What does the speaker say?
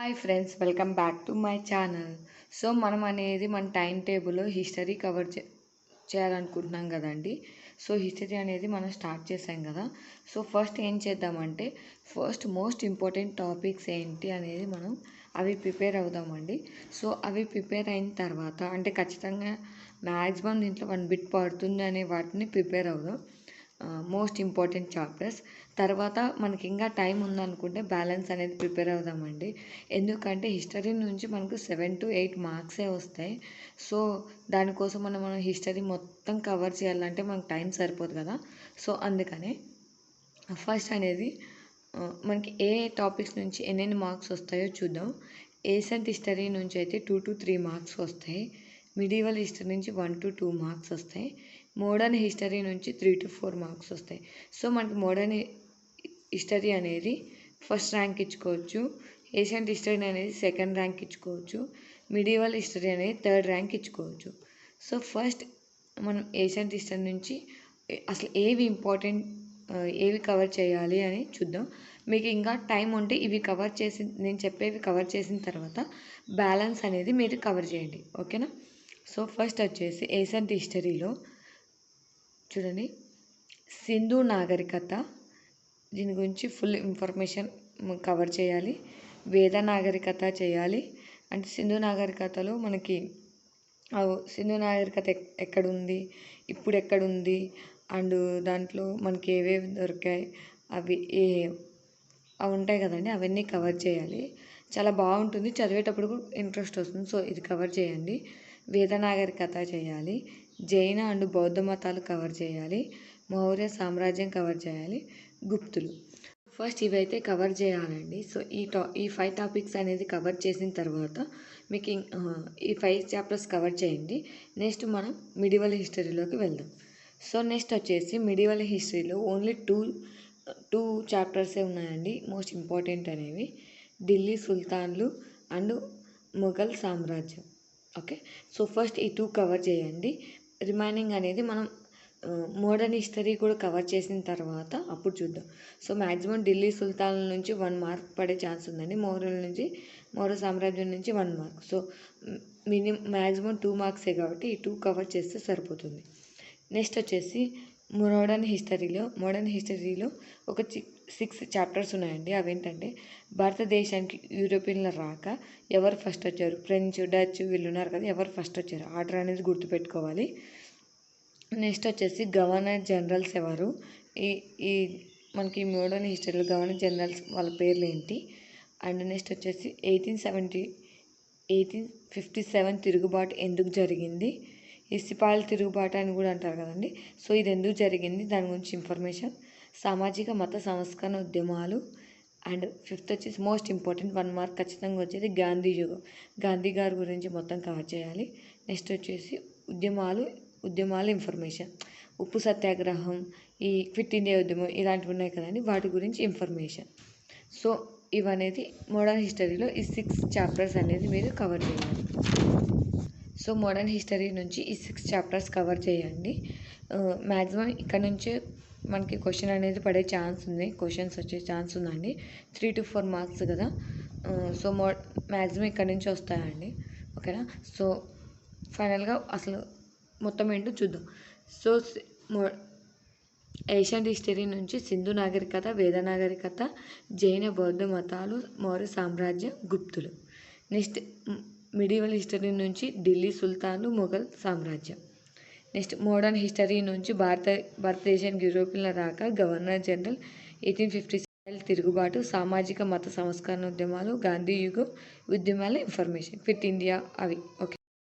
Hi friends, welcome back to my channel. So మనం అనేది మన టైం టేబుల్లో హిస్టరీ కవర్ చేయాలనుకుంటున్నాం కదండి. సో హిస్టరీ అనేది మనం స్టార్ట్ చేసాం కదా. సో ఫస్ట్ ఏం చేద్దామంటే మోస్ట్ ఇంపార్టెంట్ టాపిక్స్ ఏంటి అనేది మనం అవి ప్రిపేర్ అవుదామండి. సో అవి ప్రిపేర్ అయిన తర్వాత అంటే ఖచ్చితంగా మ్యాక్సిమం దీంట్లో 1 బిట్ పడుతుంది అనే వాటిని ప్రిపేర్ అవుదాం. మోస్ట్ ఇంపార్టెంట్ చాప్టర్స్ తర్వాత మనకి ఇంకా టైం ఉందనుకుంటే బ్యాలెన్స్ అనేది ప్రిపేర్ అవుదామండి. ఎందుకంటే హిస్టరీ నుంచి మనకు 7 to 8 మార్క్సే వస్తాయి. సో దానికోసం మనం హిస్టరీ మొత్తం కవర్ చేయాలంటే మనకు టైం సరిపోదు కదా. సో అందుకనే ఫస్ట్ అనేది మనకి ఏ టాపిక్స్ నుంచి ఎన్నెన్ని మార్క్స్ వస్తాయో చూద్దాం. ఏషియంట్ హిస్టరీ నుంచి అయితే 2 to 3 మార్క్స్ వస్తాయి. మిడివల్ హిస్టరీ నుంచి 1 to 2 మార్క్స్ వస్తాయి. మోడర్న్ హిస్టరీ నుంచి 3 to 4 మార్క్స్ వస్తాయి. సో మనకి మోడర్న్ హిస్టరీ అనేది ఫస్ట్ ర్యాంక్ ఇచ్చుకోవచ్చు. ఏషియంట్ హిస్టరీ అనేది సెకండ్ ర్యాంక్ ఇచ్చుకోవచ్చు. మిడివల్ హిస్టరీ అనేది థర్డ్ ర్యాంక్ ఇచ్చుకోవచ్చు. సో ఫస్ట్ మనం ఏషియంట్ హిస్టరీ నుంచి అసలు ఏవి ఇంపార్టెంట్, ఏవి కవర్ చేయాలి అని చూద్దాం. మీకు ఇంకా టైం ఉంటే ఇవి కవర్ చేసి నేను చెప్పేవి కవర్ చేసిన తర్వాత బ్యాలెన్స్ అనేది మీరు కవర్ చేయండి, ఓకేనా. సో ఫస్ట్ వచ్చేసి ఏషియంట్ హిస్టరీలో చూడండి, సింధు నాగరికత, దీని గురించి ఫుల్ ఇన్ఫర్మేషన్ కవర్ చేయాలి. వేద నాగరికత చేయాలి. అంటే సింధు నాగరికతలో మనకి సింధు నాగరికత ఎక్కడుంది, ఇప్పుడు ఎక్కడుంది, అండ్ దాంట్లో మనకి ఏవేవి దొరికాయి, అవి అవి ఉంటాయి కదండి, అవన్నీ కవర్ చేయాలి. చాలా బాగుంటుంది, చదివేటప్పుడు కూడా ఇంట్రెస్ట్ వస్తుంది. సో ఇది కవర్ చేయండి. వేద నాగరికత చేయాలి. జైన అండ్ బౌద్ధ మతాలు కవర్ చేయాలి. మౌర్య సామ్రాజ్యం కవర్ చేయాలి. గుప్తులు. ఫస్ట్ ఇవైతే కవర్ చేయాలండి. సో ఈ 5 టాపిక్స్ అనేది కవర్ చేసిన తర్వాత మీకు ఈ 5 చాప్టర్స్ కవర్ చేయండి. నెక్స్ట్ మనం మిడివల్ హిస్టరీలోకి వెళ్దాం. సో నెక్స్ట్ వచ్చేసి మిడివల్ హిస్టరీలో ఓన్లీ టూ చాప్టర్సే ఉన్నాయండి మోస్ట్ ఇంపార్టెంట్ అనేవి. ఢిల్లీ సుల్తాన్లు అండ్ మొఘల్ సామ్రాజ్యం. ఓకే, సో ఫస్ట్ ఈ 2 కవర్ చేయండి. రిమైనింగ్ అనేది మనం మోడర్న్ హిస్టరీ కూడా కవర్ చేసిన తర్వాత అప్పుడు చూద్దాం. సో మ్యాక్సిమం ఢిల్లీ సుల్తాన్ల నుంచి 1 మార్క్ పడే ఛాన్స్ ఉందండి. మౌర్య సామ్రాజ్యం నుంచి 1 మార్క్. సో మ్యాక్సిమం 2 మార్క్సే కాబట్టి ఈ 2 కవర్ చేస్తే సరిపోతుంది. నెక్స్ట్ వచ్చేసి మోడర్న్ హిస్టరీలో ఒక 6 చాప్టర్స్ ఉన్నాయండి. అవేంటంటే భారతదేశానికి యూరోపియన్ల రాక, ఎవరు ఫస్ట్ వచ్చారు, ఫ్రెంచ్, డచ్ వీళ్ళు ఉన్నారు కదా, ఎవరు ఫస్ట్ వచ్చారు, ఆర్డర్ అనేది గుర్తుపెట్టుకోవాలి. నెక్స్ట్ వచ్చేసి గవర్నర్ జనరల్స్ ఎవరు, ఈ మనకి మోడర్న్ హిస్టరీలో గవర్నర్ జనరల్స్ వాళ్ళ పేర్లు ఏంటి. అండ్ నెక్స్ట్ వచ్చేసి 1857 తిరుగుబాటు ఎందుకు జరిగింది, ఈ సిపాయిల తిరుగుబాటు అని కూడా అంటారు కదండి. సో ఇది ఎందుకు జరిగింది, దాని గురించి ఇన్ఫర్మేషన్. సామాజిక మత సంస్కరణ ఉద్యమాలు. అండ్ 5th వచ్చేసి మోస్ట్ ఇంపార్టెంట్ 1 మార్క్ ఖచ్చితంగా వచ్చేది గాంధీ యుగం, గాంధీ గారి గురించి మొత్తం కవర్ చేయాలి. నెక్స్ట్ వచ్చేసి ఉద్యమాల ఇన్ఫర్మేషన్, ఉప్పు సత్యాగ్రహం, ఈ క్విట్ ఇండియా ఉద్యమం ఇలాంటివి ఉన్నాయి కదండి, వాటి గురించి ఇన్ఫర్మేషన్. సో ఇవనేది మోడర్న్ హిస్టరీలో ఈ 6 చాప్టర్స్ అనేది మీరు కవర్ చేయాలి. సో మోడర్న్ హిస్టరీ నుంచి ఈ 6 చాప్టర్స్ కవర్ చేయండి. మ్యాక్సిమం ఇక్కడ నుంచే మనకి క్వశ్చన్ అనేది పడే ఛాన్స్ ఉంది, క్వశ్చన్స్ వచ్చే ఛాన్స్ ఉందండి. 3 to 4 మార్క్స్ కదా. సో మ్యాక్సిమం ఇక్కడ నుంచి వస్తాయండి, ఓకేనా. సో ఫైనల్గా అసలు మొత్తం ఏంటో చూద్దాం. సో ఏషియంట్ హిస్టరీ నుంచి సింధు నాగరికత, వేద నాగరికత, జైన బౌద్ధ మతాలు, మౌర్య సామ్రాజ్యం, గుప్తులు. నెక్స్ట్ మిడివల్ హిస్టరీ నుంచి ఢిల్లీ సుల్తాన్లు, మొఘల్ సామ్రాజ్యం. నెక్స్ట్ మోడర్న్ హిస్టరీ నుంచి భారతదేశానికి యూరోపియన్ల రాక, గవర్నర్ జనరల్, 1857 తిరుగుబాటు, సామాజిక మత సంస్కరణ ఉద్యమాలు, గాంధీ యుగం, ఉద్యమాల ఇన్ఫర్మేషన్, క్విట్ ఇండియా అవి. ఓకే.